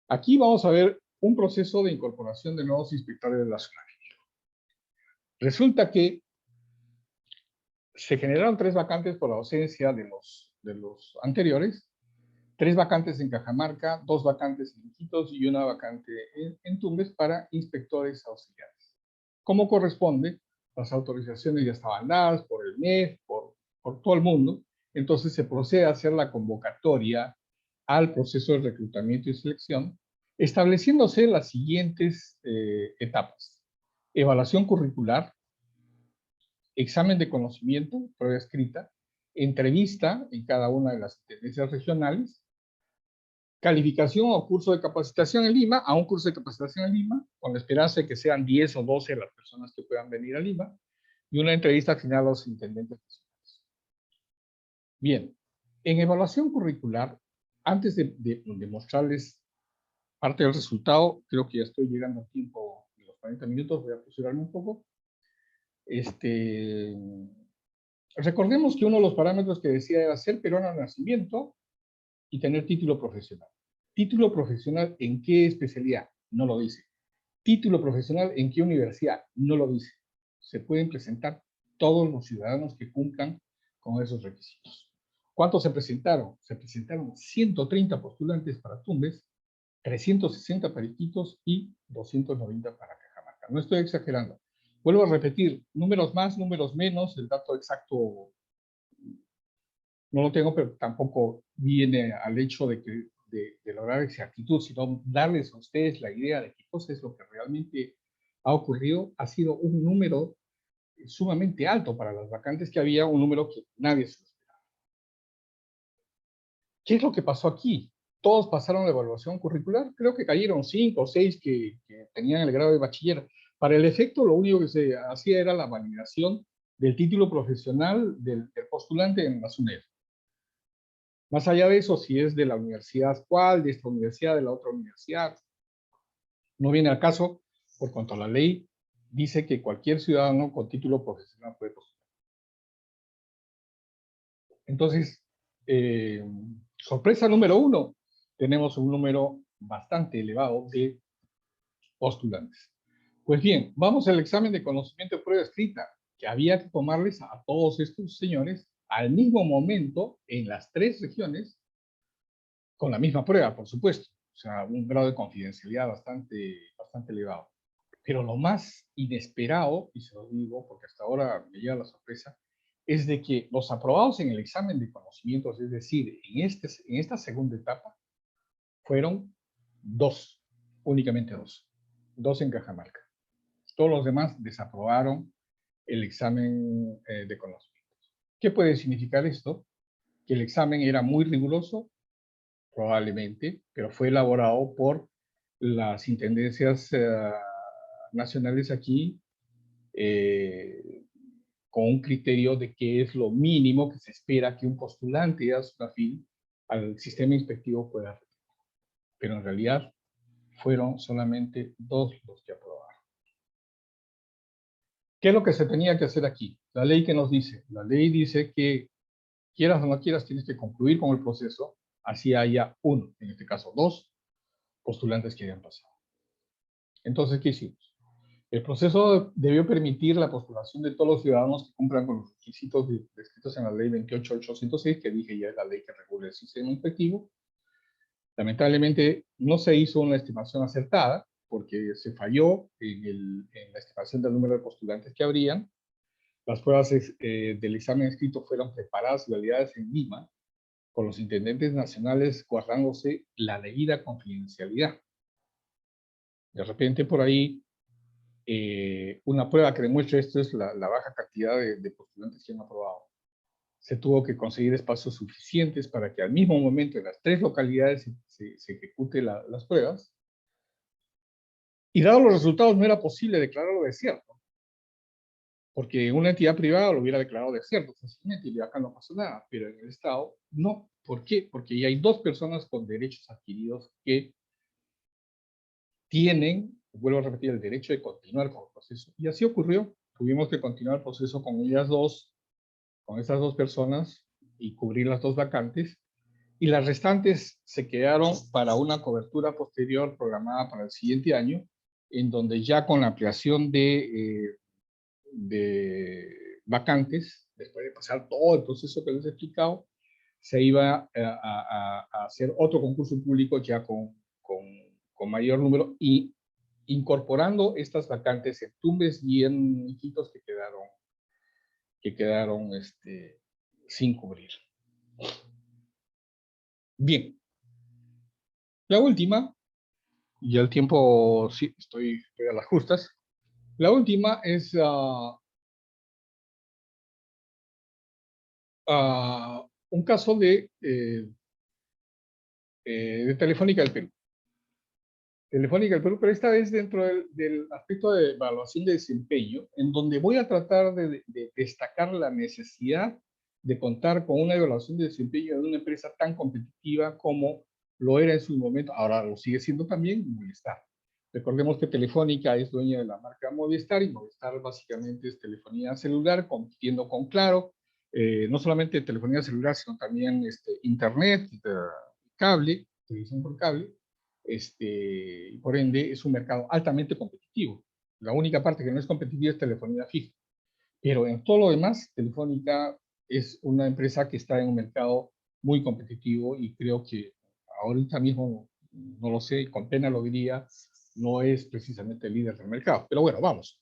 S2: Aquí vamos a ver un proceso de incorporación de nuevos inspectores de la SUNAFIN. Resulta que se generaron 3 vacantes por la ausencia de los anteriores, 3 vacantes en Cajamarca, 2 vacantes en Iquitos y una vacante en Tumbes para inspectores auxiliares. Como corresponde, las autorizaciones ya estaban dadas por el MEF, por todo el mundo, entonces se procede a hacer la convocatoria al proceso de reclutamiento y selección, estableciéndose las siguientes etapas. Evaluación curricular, examen de conocimiento, prueba escrita, entrevista en cada una de las intendencias regionales, calificación o curso de capacitación en Lima, a un curso de capacitación en Lima, con la esperanza de que sean 10 o 12 las personas que puedan venir a Lima, y una entrevista final a los intendentes nacionales. Bien, en evaluación curricular, antes de mostrarles parte del resultado, creo que ya estoy llegando al tiempo de los 40 minutos, voy a apresurarme un poco. Recordemos que uno de los parámetros que decía era ser peruano de nacimiento y tener título profesional. ¿Título profesional en qué especialidad? No lo dice. ¿Título profesional en qué universidad? No lo dice. Se pueden presentar todos los ciudadanos que cumplan con esos requisitos. ¿Cuántos se presentaron? Se presentaron 130 postulantes para Tumbes, 360 para Iquitos y 290 para Cajamarca. No estoy exagerando. Vuelvo a repetir, números más, números menos, el dato exacto no lo tengo, pero tampoco viene al hecho de lograr exactitud, sino darles a ustedes la idea de qué cosa es lo que realmente ha ocurrido. Ha sido un número sumamente alto para las vacantes que había, un número que nadie se lo esperaba. ¿Qué es lo que pasó aquí? Todos pasaron la evaluación curricular, creo que cayeron 5 o 6 que tenían el grado de bachiller. Para el efecto, lo único que se hacía era la validación del título profesional del postulante en la SUNED. Más allá de eso, si es de la universidad cuál, de esta universidad, de la otra universidad, no viene al caso, por cuanto la ley dice que cualquier ciudadano con título profesional puede postular. Entonces, sorpresa número 1, tenemos un número bastante elevado de postulantes. Pues bien, vamos al examen de conocimiento de prueba escrita, que había que tomarles a todos estos señores al mismo momento en las 3 regiones, con la misma prueba, por supuesto. O sea, un grado de confidencialidad bastante elevado. Pero lo más inesperado, y se lo digo porque hasta ahora me llega la sorpresa, es de que los aprobados en el examen de conocimientos, es decir, en esta segunda etapa, fueron 2, únicamente 2. 2 en Cajamarca. Todos los demás desaprobaron el examen de conocimientos. ¿Qué puede significar esto? Que el examen era muy riguroso, probablemente, pero fue elaborado por las intendencias nacionales aquí con un criterio de qué es lo mínimo que se espera que un postulante afín al sistema inspectivo pueda realizar. Pero en realidad fueron solamente 2 los que aprobaron. ¿Qué es lo que se tenía que hacer aquí? La ley que nos dice, la ley dice que quieras o no quieras tienes que concluir con el proceso, así haya uno, en este caso 2 postulantes que hayan pasado. Entonces, ¿qué hicimos? El proceso debió permitir la postulación de todos los ciudadanos que cumplan con los requisitos descritos en la ley 28806, que dije ya es la ley que regula el sistema inspectivo. Lamentablemente no se hizo una estimación acertada, porque se falló en la estimación del número de postulantes que habrían. Las pruebas del examen escrito fueron preparadas y validadas en Lima, con los intendentes nacionales guardándose la debida confidencialidad. De repente por ahí, una prueba que demuestra esto es la baja cantidad de postulantes que han aprobado. Se tuvo que conseguir espacios suficientes para que al mismo momento en las 3 localidades se ejecute las pruebas. Y dados los resultados no era posible declararlo desierto, porque una entidad privada lo hubiera declarado desierto fácilmente y acá no pasó nada, pero en el Estado no. ¿Por qué? Porque ya hay 2 personas con derechos adquiridos que tienen, vuelvo a repetir, el derecho de continuar con el proceso. Y así ocurrió. Tuvimos que continuar el proceso con ellas 2, con esas 2 personas y cubrir las 2 vacantes. Y las restantes se quedaron para una cobertura posterior programada para el siguiente año, en donde ya con la ampliación de vacantes, después de pasar todo el proceso que les he explicado, se iba a hacer otro concurso público ya con mayor número y incorporando estas vacantes en Tumbes y en Iquitos que quedaron sin cubrir. Bien. La última, y el tiempo, sí, estoy a las justas. La última es un caso de Telefónica del Perú. Telefónica del Perú, pero esta vez dentro del aspecto de evaluación de desempeño, en donde voy a tratar de destacar la necesidad de contar con una evaluación de desempeño de una empresa tan competitiva como lo era en su momento, ahora lo sigue siendo también Movistar. Recordemos que Telefónica es dueña de la marca Movistar, y Movistar básicamente es telefonía celular compitiendo con Claro, no solamente telefonía celular, sino también internet, cable, televisión por cable, y por ende es un mercado altamente competitivo. La única parte que no es competitiva es telefonía fija. Pero en todo lo demás, Telefónica es una empresa que está en un mercado muy competitivo, y creo que ahorita mismo, no lo sé, con pena lo diría, no es precisamente el líder del mercado. Pero bueno, vamos.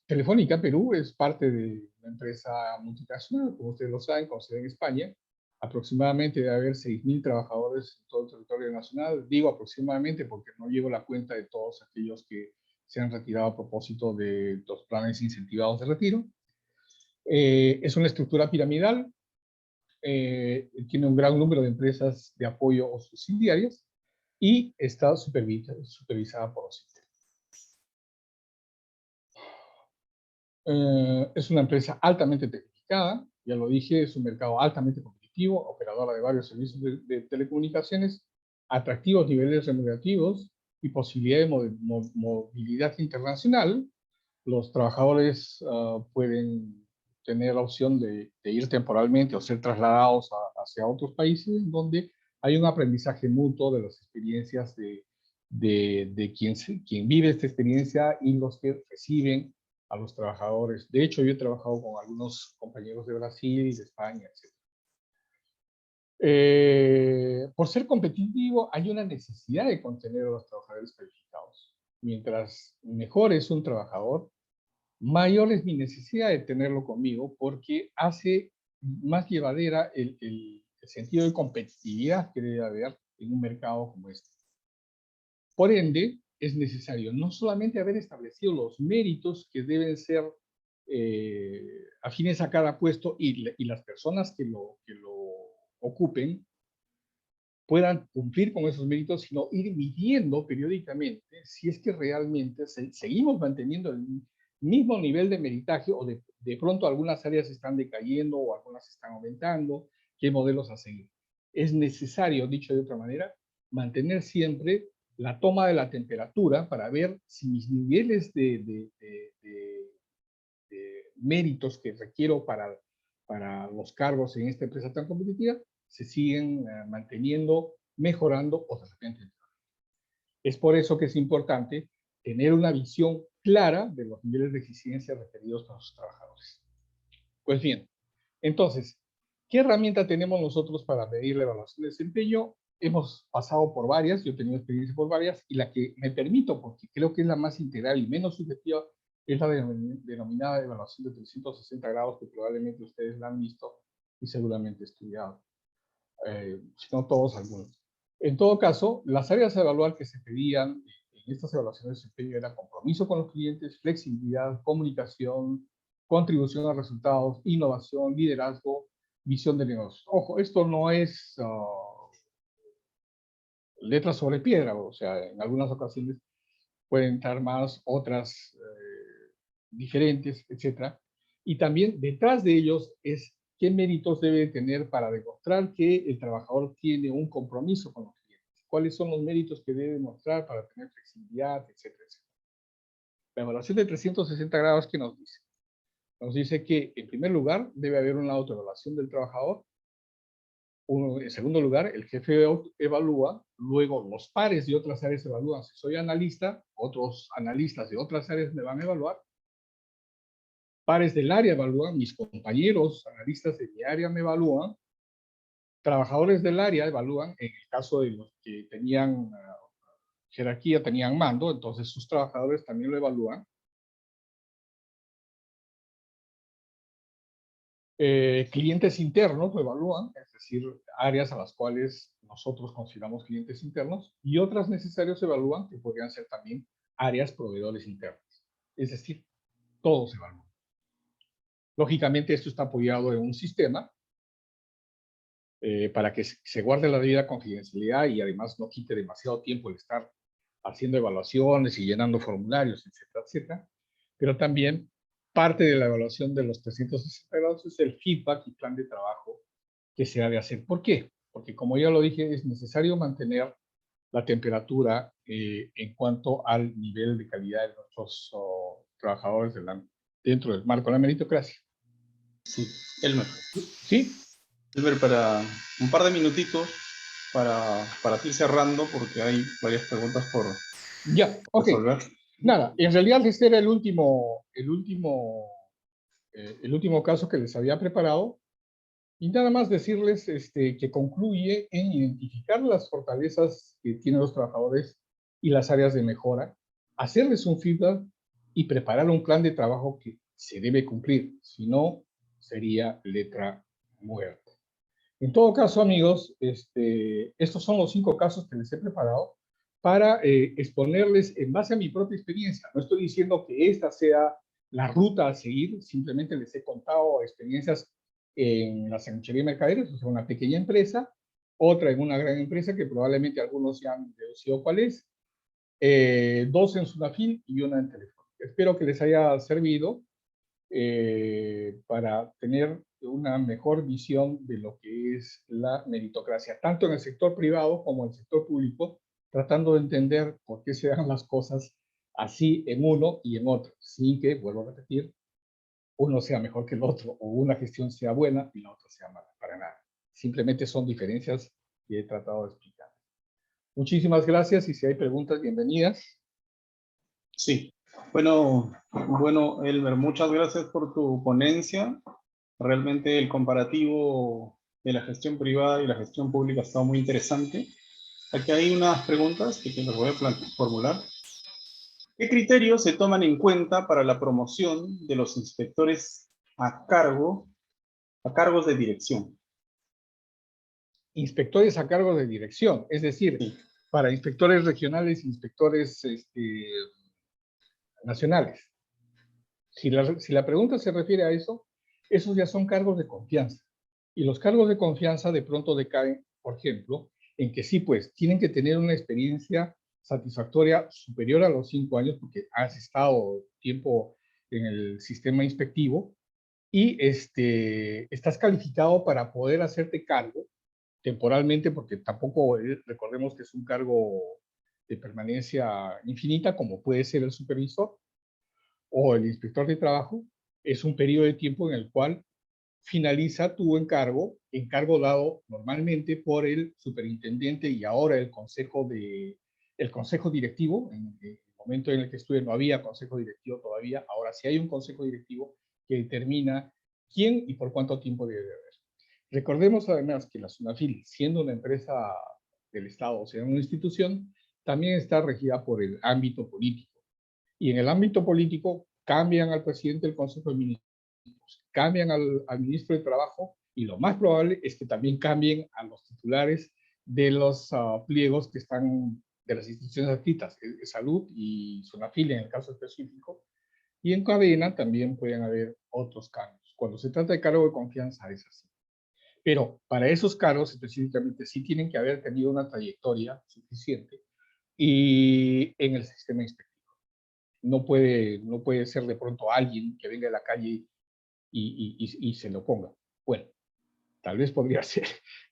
S2: Telefónica Perú es parte de una empresa multinacional, como ustedes lo saben, con sede en España. Aproximadamente debe haber 6.000 trabajadores en todo el territorio nacional. Digo aproximadamente porque no llevo la cuenta de todos aquellos que se han retirado a propósito de los planes incentivados de retiro. Es una estructura piramidal, tiene un gran número de empresas de apoyo o subsidiarias, y está supervisada por OCDE. Es una empresa altamente tecnificada, ya lo dije, es un mercado altamente competitivo, operadora de varios servicios de telecomunicaciones, atractivos niveles remunerativos y posibilidad de movilidad internacional. Los trabajadores pueden tener la opción de ir temporalmente o ser trasladados hacia otros países donde hay un aprendizaje mutuo de las experiencias de quien vive esta experiencia y los que reciben a los trabajadores. De hecho, yo he trabajado con algunos compañeros de Brasil y de España, etc. Por ser competitivo, hay una necesidad de contener a los trabajadores calificados. Mientras mejor es un trabajador, mayor es mi necesidad de tenerlo conmigo, porque hace más llevadera el sentido de competitividad que debe haber en un mercado como este. Por ende, es necesario no solamente haber establecido los méritos que deben ser afines a cada puesto, y las personas que lo ocupen puedan cumplir con esos méritos, sino ir midiendo periódicamente si es que realmente seguimos manteniendo el mismo nivel de meritaje, o de pronto algunas áreas están decayendo o algunas están aumentando, qué modelos a seguir. Es necesario, dicho de otra manera, mantener siempre la toma de la temperatura para ver si mis niveles de méritos que requiero para los cargos en esta empresa tan competitiva se siguen manteniendo, mejorando o de repente. Es por eso que es importante tener una visión clara de los niveles de eficiencia requeridos para los trabajadores. Pues bien, entonces, ¿qué herramienta tenemos nosotros para medir la evaluación de desempeño? Hemos pasado por varias, yo he tenido experiencia por varias, y la que me permito, porque creo que es la más integral y menos subjetiva, es la denominada evaluación de 360 grados, que probablemente ustedes la han visto y seguramente estudiado, si no todos, algunos. En todo caso, las áreas a evaluar que se pedían en estas evaluaciones de desempeño eran compromiso con los clientes, flexibilidad, comunicación, contribución a resultados, innovación, liderazgo, visión de negocio. Ojo, esto no es letra sobre piedra, o sea, en algunas ocasiones pueden entrar más, otras diferentes, etc. Y también detrás de ellos es qué méritos debe tener para demostrar que el trabajador tiene un compromiso con los clientes. ¿Cuáles son los méritos que debe demostrar para tener flexibilidad, etcétera, etcétera? La evaluación de 360 grados, ¿qué nos dice? Nos dice que, en primer lugar, debe haber una autoevaluación del trabajador. En segundo lugar, el jefe evalúa, luego los pares de otras áreas evalúan. Si soy analista, otros analistas de otras áreas me van a evaluar. Pares del área evalúan, mis compañeros analistas de mi área me evalúan, trabajadores del área evalúan, en el caso de los que tenían jerarquía, tenían mando, entonces sus trabajadores también lo evalúan. Clientes internos lo evalúan, es decir, áreas a las cuales nosotros consideramos clientes internos, y otras necesarios evalúan, que podrían ser también áreas proveedores internos. Es decir, todos evalúan. Lógicamente, esto está apoyado en un sistema para que se guarde la debida confidencialidad y además no quite demasiado tiempo el estar haciendo evaluaciones y llenando formularios, etcétera, etcétera. Pero también parte de la evaluación de los 360 grados es el feedback y plan de trabajo que se ha de hacer. ¿Por qué? Porque como ya lo dije, es necesario mantener la temperatura en cuanto al nivel de calidad de nuestros trabajadores dentro del marco de la meritocracia.
S1: Sí, Elmer.
S2: ¿Sí?
S1: Elmer, para un par de minutitos para ir cerrando, porque hay varias preguntas por
S2: Ya, ok.
S1: resolver.
S2: Nada, en realidad este era el último caso que les había preparado. Y nada más decirles que concluye en identificar las fortalezas que tienen los trabajadores y las áreas de mejora, hacerles un feedback y preparar un plan de trabajo que se debe cumplir. Si no, sería letra muerta. En todo caso, amigos, estos son los 5 casos que les he preparado para exponerles en base a mi propia experiencia. No estoy diciendo que esta sea la ruta a seguir, simplemente les he contado experiencias en la sanguchería Mercaderes, o sea, una pequeña empresa, otra en una gran empresa que probablemente algunos ya han deducido cuál es, 2 en Sunafil y una en Telefónica. Espero que les haya servido para tener una mejor visión de lo que es la meritocracia, tanto en el sector privado como en el sector público, tratando de entender por qué se dan las cosas así en uno y en otro, sin que, vuelvo a repetir, uno sea mejor que el otro o una gestión sea buena y la otra sea mala, para nada. Simplemente son diferencias que he tratado de explicar. Muchísimas gracias y si hay preguntas, bienvenidas.
S1: Sí. Bueno, Elmer, muchas gracias por tu ponencia. Realmente el comparativo de la gestión privada y la gestión pública ha estado muy interesante. Aquí hay unas preguntas que te las voy a formular. ¿Qué criterios se toman en cuenta para la promoción de los inspectores a cargos de dirección?
S2: Inspectores a cargo de dirección, es decir,
S1: Sí.
S2: para inspectores regionales, inspectores nacionales. Si la pregunta se refiere a eso, esos ya son cargos de confianza. Y los cargos de confianza de pronto decaen, por ejemplo, en que sí, pues, tienen que tener una experiencia satisfactoria superior a los 5 años, porque has estado tiempo en el sistema inspectivo y estás calificado para poder hacerte cargo temporalmente, porque tampoco recordemos que es un cargo de permanencia infinita, como puede ser el supervisor o el inspector de trabajo. Es un periodo de tiempo en el cual finaliza tu encargo dado normalmente por el superintendente y ahora el consejo directivo. En el momento en el que estuve no había consejo directivo todavía, ahora sí hay un consejo directivo que determina quién y por cuánto tiempo debe haber. Recordemos además que la SUNAFIL, siendo una empresa del Estado, o sea, una institución, también está regida por el ámbito político. Y en el ámbito político cambian al presidente del Consejo de Ministros, cambian al ministro de Trabajo y lo más probable es que también cambien a los titulares de los pliegos que están de las instituciones adscritas, Salud y SUNAFIL en el caso específico, y en cadena también pueden haber otros cambios. Cuando se trata de cargo de confianza es así. Pero para esos cargos específicamente sí tienen que haber tenido una trayectoria suficiente y en el sistema inspectivo. No puede ser de pronto alguien que venga de la calle y se lo ponga. Bueno, tal vez podría ser,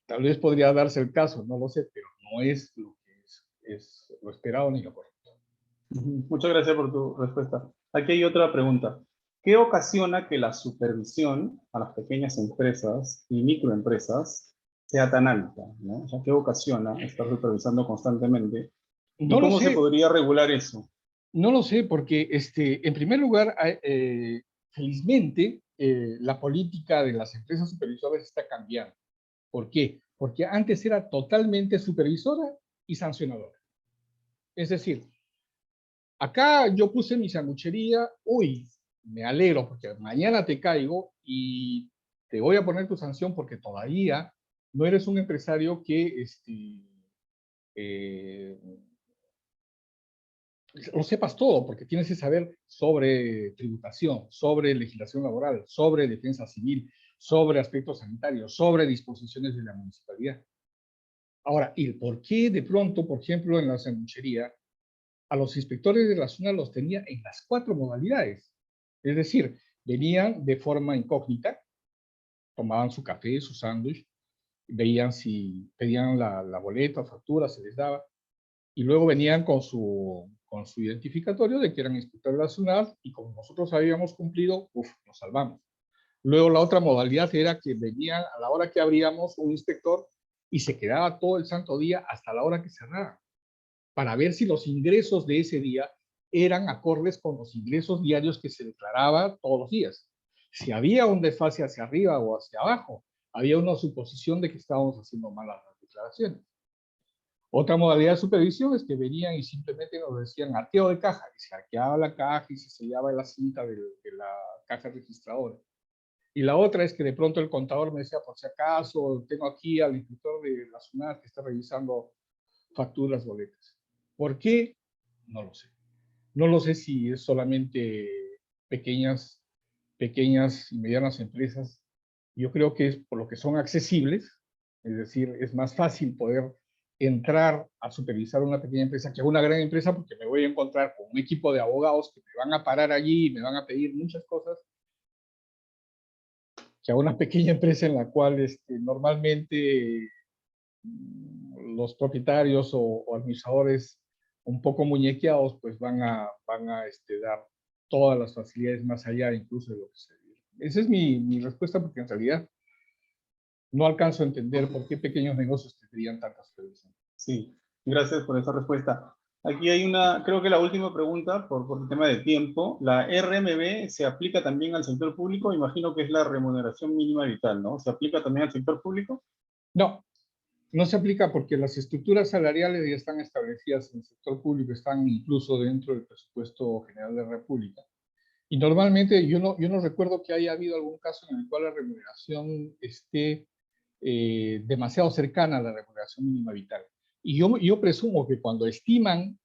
S2: tal vez podría darse el caso, no lo sé, pero no es lo que es lo esperado ni lo correcto.
S1: Muchas gracias por tu respuesta. Aquí hay otra pregunta. ¿Qué ocasiona que la supervisión a las pequeñas empresas y microempresas sea tan alta, ¿no? O sea, ¿qué ocasiona estar supervisando constantemente? ¿Y
S2: No lo
S1: cómo se
S2: sé,
S1: podría regular eso?
S2: no lo sé, porque en primer lugar, felizmente, la política de las empresas supervisoras está cambiando. ¿Por qué? Porque antes era totalmente supervisora y sancionadora. Es decir, acá yo puse mi sanguchería, uy, me alegro porque mañana te caigo y te voy a poner tu sanción porque todavía no eres un empresario que eh, lo sepas todo, porque tienes que saber sobre tributación, sobre legislación laboral, sobre defensa civil, sobre aspectos sanitarios, sobre disposiciones de la municipalidad. Ahora, ¿y por qué de pronto, por ejemplo, en la sanguchería, a los inspectores de la zona los tenía en las 4 modalidades? Es decir, venían de forma incógnita, tomaban su café, su sándwich, veían si pedían la boleta o factura, se les daba, y luego venían con su identificatorio de que eran inspectores de la SUNAT, y como nosotros habíamos cumplido, nos salvamos. Luego la otra modalidad era que venía a la hora que abríamos un inspector y se quedaba todo el santo día hasta la hora que cerraba, para ver si los ingresos de ese día eran acordes con los ingresos diarios que se declaraba todos los días. Si había un desfase hacia arriba o hacia abajo, había una suposición de que estábamos haciendo malas las declaraciones. Otra modalidad de supervisión es que venían y simplemente nos decían arqueo de caja, y se arqueaba la caja y se sellaba la cinta de la caja registradora. Y la otra es que de pronto el contador me decía, por si acaso, tengo aquí al inspector de la SUNAT que está revisando facturas, boletas. ¿Por qué? No lo sé. No lo sé si es solamente pequeñas y medianas empresas. Yo creo que es por lo que son accesibles, es decir, es más fácil poder entrar a supervisar una pequeña empresa que una gran empresa, porque me voy a encontrar con un equipo de abogados que me van a parar allí y me van a pedir muchas cosas, que a una pequeña empresa en la cual normalmente los propietarios o administradores un poco muñequeados, pues van a dar todas las facilidades más allá incluso de lo que se vive. Esa es mi respuesta, porque en realidad no alcanzo a entender por qué pequeños negocios tendrían tantas previsiones.
S1: Sí, gracias por esa respuesta. Aquí hay una, creo que la última pregunta, por el tema de tiempo. ¿La RMB se aplica también al sector público? Imagino que es la remuneración mínima vital, ¿no? ¿Se aplica también al sector público?
S2: No, no se aplica porque las estructuras salariales ya están establecidas en el sector público, están incluso dentro del presupuesto general de la República. Y normalmente yo no recuerdo que haya habido algún caso en el cual la remuneración esté demasiado cercana a la remuneración mínima vital. Y yo presumo que cuando estiman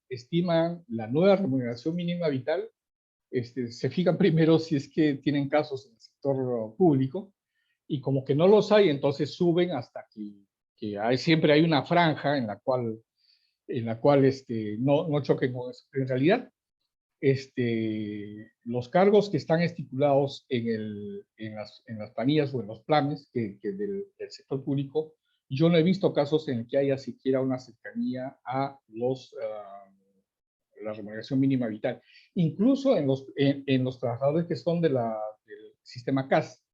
S2: la nueva remuneración mínima vital, se fijan primero si es que tienen casos en el sector público, y como que no los hay, entonces suben hasta que siempre hay una franja en la cual no choquen con eso. En realidad, los cargos que están estipulados en las planillas o en los planes del sector público, yo no he visto casos en el que haya siquiera una cercanía a la remuneración mínima vital. Incluso en los trabajadores que son del sistema CAS,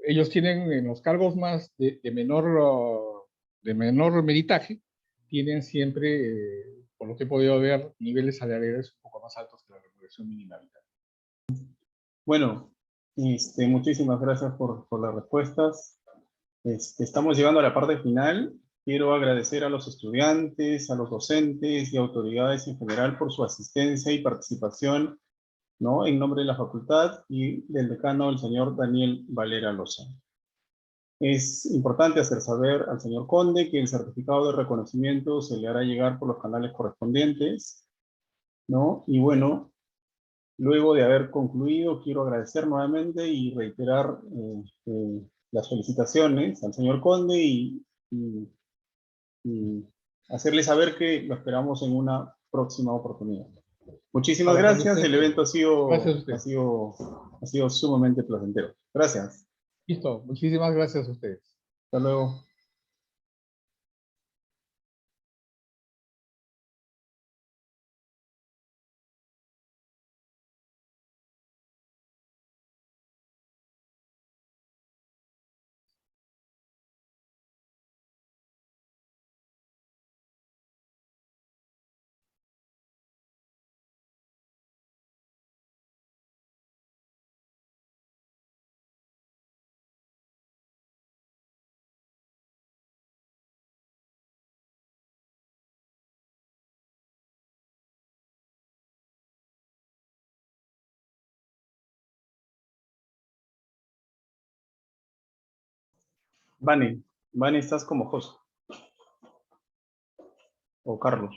S2: ellos tienen en los cargos más de menor meritaje, tienen siempre, por lo que he podido ver, niveles salariales un poco más altos que la remuneración mínima vital.
S1: Bueno, muchísimas gracias por las respuestas. Estamos llegando a la parte final. Quiero agradecer a los estudiantes, a los docentes y autoridades en general por su asistencia y participación, ¿no? En nombre de la facultad y del decano, el señor Daniel Valera Lozano. Es importante hacer saber al señor Conde que el certificado de reconocimiento se le hará llegar por los canales correspondientes, ¿no? Y bueno, luego de haber concluido, quiero agradecer nuevamente y reiterar las felicitaciones al señor Conde y hacerle saber que lo esperamos en una próxima oportunidad. Muchísimas gracias, el evento ha sido sumamente placentero. Gracias.
S2: Listo, muchísimas gracias a ustedes.
S1: Hasta luego. Vane, ¿estás como host? O Carlos.